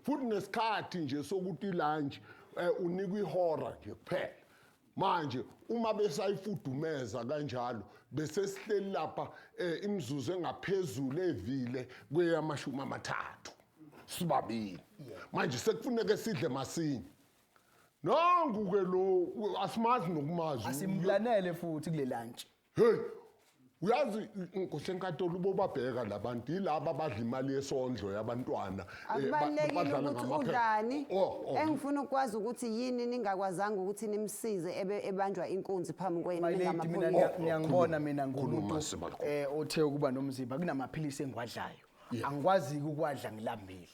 futhi nesikhathi nje sokuthi lunch unikwa ihora nje kuphela. Manje uma besayifudumeza kanjalo bese sihleli lapha imizuzu engaphezulu evile kweyamashumi amathathu sibabili. Manje sekufuneka sidle masinya. Nangu ke lo asimazi nokumazi. Asimblanele futhi kule lunch. Hey, uyazi ngosenkantolo bobabheka labantu yilabo abadla imali yesondlo yabantwana. Akubalekile ukuthi udlani. Engifuna ukwazi ukuthi yini ningakwazanga ukuthi nimsize ebanjwa inkunzi phambi kwenu ngamaphoyisa. Ngiyangibona mina ngumuntu othe ukuba nomzimba kunamaphilisi engiwadlayo. Angikwazi ukwadla ngilambile.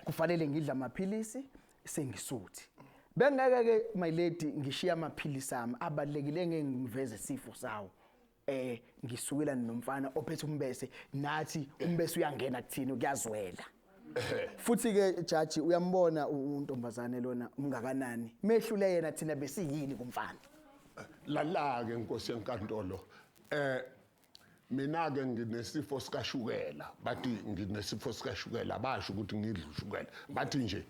Kufanele ngidla amaphilisi sengisuthi. Bengeke ke my lady ngishiya amaphilisi ami abalekile ngengiveze isifo sawo. Ngisukela nomfana ophethe umbese nathi umbese uyangena kuthini kuyazwela. Futhi ke judge uyambona untombazane lona ungakanani mehlule yena thina besiyini kumfana. Lala ke Nkosi yenkantolo mina ke nginesifo sikashukela bathi nginesifo sikashukela basho ukuthi ngidla ushukela bathi nje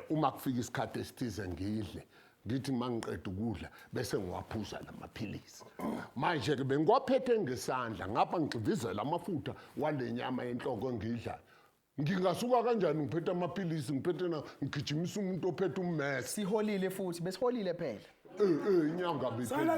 uma kufika isikhathi esithize ngidle ngithi mangiqeda ukudla bese ngiwaphuza lamaphilisi. Manje ke bengiwaphethe ngesandla ngapha ngixivizela amafutha walenyama yenhloko engidla. Ngingasuka kanjani ngiphethe amaphilisi ngiphethe na ngigijimisa umuntu ophethe ummese. Siholile futhi besiholile phela. Inyanga biphela.